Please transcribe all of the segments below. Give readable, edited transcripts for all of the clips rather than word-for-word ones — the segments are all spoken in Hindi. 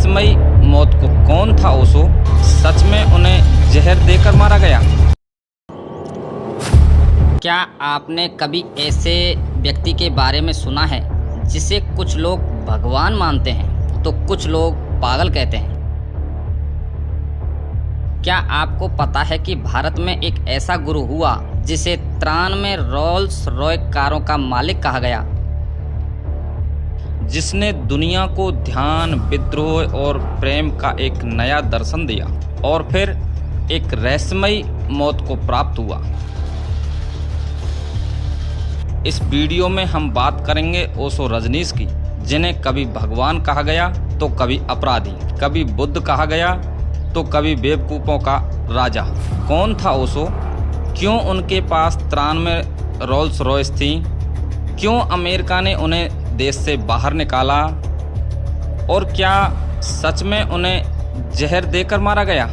रहस्यमयी मौत को कौन था ओशो? सच में उन्हें जहर देकर मारा गया? क्या आपने कभी ऐसे व्यक्ति के बारे में सुना है जिसे कुछ लोग भगवान मानते हैं तो कुछ लोग पागल कहते हैं? क्या आपको पता है कि भारत में एक ऐसा गुरु हुआ जिसे 93 रोल्स रॉयस कारों का मालिक कहा गया, जिसने दुनिया को ध्यान, विद्रोह और प्रेम का एक नया दर्शन दिया और फिर एक रहस्यमयी मौत को प्राप्त हुआ? इस वीडियो में हम बात करेंगे ओशो रजनीश की, जिन्हें कभी भगवान कहा गया तो कभी अपराधी, कभी बुद्ध कहा गया तो कभी बेवकूफ़ों का राजा। कौन था ओशो? क्यों उनके पास 93 रोल्स रॉयस थी? क्यों अमेरिका ने उन्हें देश से बाहर निकाला? और क्या सच में उन्हें जहर देकर मारा गया?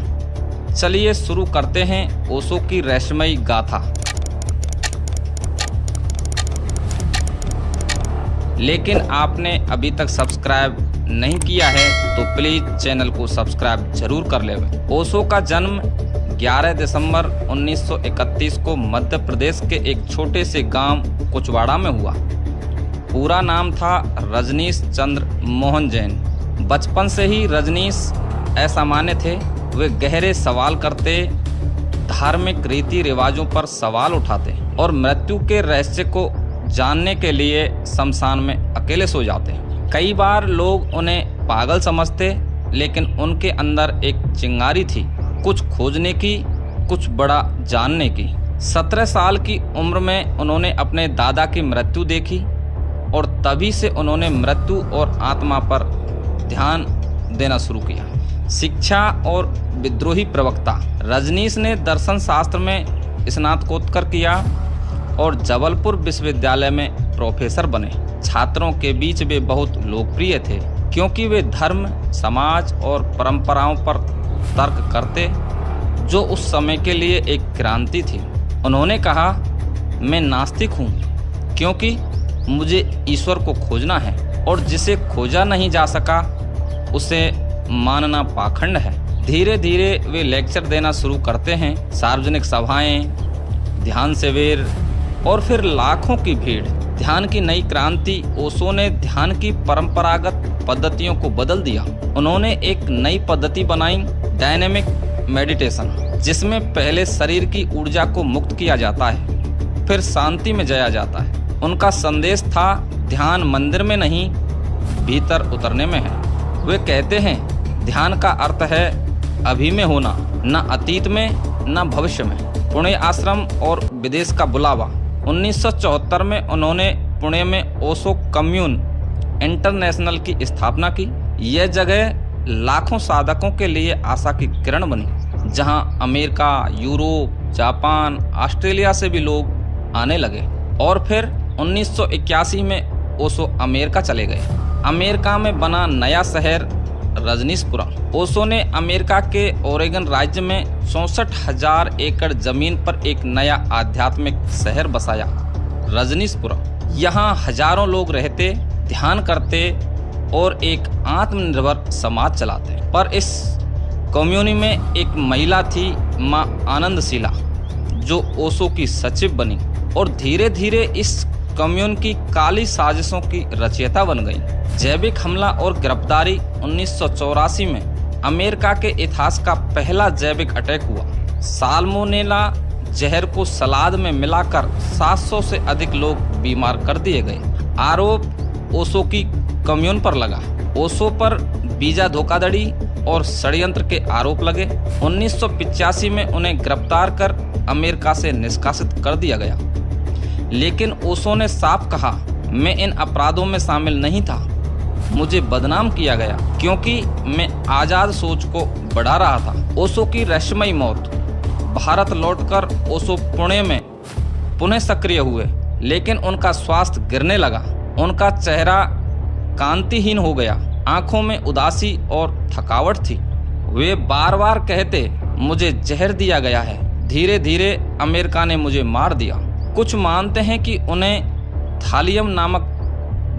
चलिए शुरू करते हैं ओशो की रहस्यमयी गाथा। लेकिन आपने अभी तक सब्सक्राइब नहीं किया है तो प्लीज़ चैनल को सब्सक्राइब जरूर कर लें। ओशो का जन्म 11 दिसंबर 1931 को मध्य प्रदेश के एक छोटे से गांव कुचवाड़ा में हुआ। पूरा नाम था रजनीश चंद्र मोहन जैन। बचपन से ही रजनीश असामान्य थे। वे गहरे सवाल करते, धार्मिक रीति रिवाजों पर सवाल उठाते और मृत्यु के रहस्य को जानने के लिए शमशान में अकेले सो जाते। कई बार लोग उन्हें पागल समझते, लेकिन उनके अंदर एक चिंगारी थी, कुछ खोजने की, कुछ बड़ा जानने की। 17 साल की उम्र में उन्होंने अपने दादा की मृत्यु देखी और तभी से उन्होंने मृत्यु और आत्मा पर ध्यान देना शुरू किया। शिक्षा और विद्रोही प्रवक्ता। रजनीश ने दर्शन शास्त्र में स्नातकोत्तर किया और जबलपुर विश्वविद्यालय में प्रोफेसर बने। छात्रों के बीच वे बहुत लोकप्रिय थे क्योंकि वे धर्म, समाज और परंपराओं पर तर्क करते, जो उस समय के लिए एक क्रांति थी। उन्होंने कहा, मैं नास्तिक हूँ क्योंकि मुझे ईश्वर को खोजना है और जिसे खोजा नहीं जा सका उसे मानना पाखंड है। धीरे धीरे वे लेक्चर देना शुरू करते हैं, सार्वजनिक सभाएं, ध्यान शिविर और फिर लाखों की भीड़। ध्यान की नई क्रांति। ओशो ने ध्यान की परंपरागत पद्धतियों को बदल दिया। उन्होंने एक नई पद्धति बनाई, डायनेमिक मेडिटेशन, जिसमें पहले शरीर की ऊर्जा को मुक्त किया जाता है, फिर शांति में जाया जाता है। उनका संदेश था, ध्यान मंदिर में नहीं, भीतर उतरने में है। वे कहते हैं, ध्यान का अर्थ है अभी में होना, न अतीत में न भविष्य में। पुणे आश्रम और विदेश का बुलावा। 1974 में उन्होंने पुणे में ओशो कम्यून इंटरनेशनल की स्थापना की। यह जगह लाखों साधकों के लिए आशा की किरण बनी, जहां अमेरिका, यूरोप, जापान, ऑस्ट्रेलिया से भी लोग आने लगे। और फिर 1981 में ओशो अमेरिका चले गए। अमेरिका में बना नया शहर रजनीशपुरम। ओशो ने अमेरिका के ओरेगन राज्य में 64,000 एकड़ जमीन पर एक नया आध्यात्मिक शहर बसाया, रजनीशपुरम। यहाँ हजारों लोग रहते, ध्यान करते और एक आत्मनिर्भर समाज चलाते। पर इस कम्युनिटी में एक महिला थी, माँ आनंदशीला, जो ओशो की सचिव बनी और धीरे धीरे इस कम्युन की काली साजिशों की रचयिता बन गई। जैविक हमला और गिरफ्तारी। 1984 में अमेरिका के इतिहास का पहला जैविक अटैक हुआ। साल्मोनेला जहर को सलाद में मिलाकर 700 से अधिक लोग बीमार कर दिए गए। आरोप ओशो की कम्युन पर लगा। ओशो पर वीजा धोखाधड़ी और षड्यंत्र के आरोप लगे। 1985 में उन्हें गिरफ्तार कर अमेरिका से निष्कासित कर दिया गया। लेकिन ओशो ने साफ कहा, मैं इन अपराधों में शामिल नहीं था। मुझे बदनाम किया गया क्योंकि मैं आज़ाद सोच को बढ़ा रहा था। ओशो की रहस्यमयी मौत। भारत लौटकर ओशो पुणे में पुनः सक्रिय हुए, लेकिन उनका स्वास्थ्य गिरने लगा। उनका चेहरा कांतिहीन हो गया, आंखों में उदासी और थकावट थी। वे बार बार कहते, मुझे जहर दिया गया है। धीरे धीरे अमेरिका ने मुझे मार दिया। कुछ मानते हैं कि उन्हें थालियम नामक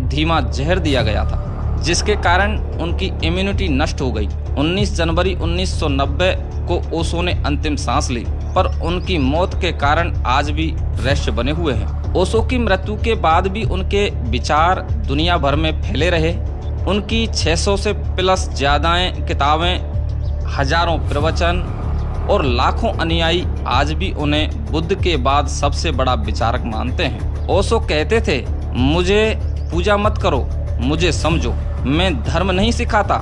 धीमा जहर दिया गया था। जिसके कारण उनकी इम्यूनिटी नष्ट हो गई। 19 जनवरी 1990 को ओशो ने अंतिम सांस ली, पर उनकी मौत के कारण आज भी रहस्य बने हुए हैं। ओशो की मृत्यु के बाद भी उनके विचार दुनिया भर में फैले रहे। उनकी 600 से प्लस ज़्यादाएं किताबें, हजारों प्रवचन और लाखों अनुयायी आज भी उन्हें बुद्ध के बाद सबसे बड़ा विचारक मानते हैं। ओशो कहते थे, मुझे पूजा मत करो, मुझे समझो। मैं धर्म नहीं सिखाता,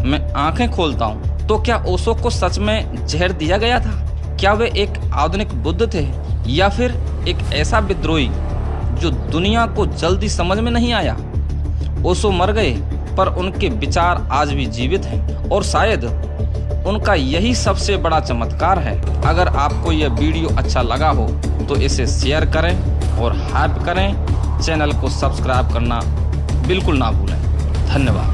मैं आंखें खोलता हूँ। तो क्या ओशो को सच में जहर दिया गया था? क्या वे एक आधुनिक बुद्ध थे या फिर एक ऐसा विद्रोही जो दुनिया को जल्दी समझ में नहीं आया? ओशो मर गए, पर उनके विचार आज भी जीवित हैं और शायद उनका यही सबसे बड़ा चमत्कार है। अगर आपको यह वीडियो अच्छा लगा हो तो इसे शेयर करें और हाइप करें। चैनल को सब्सक्राइब करना बिल्कुल ना भूलें। धन्यवाद।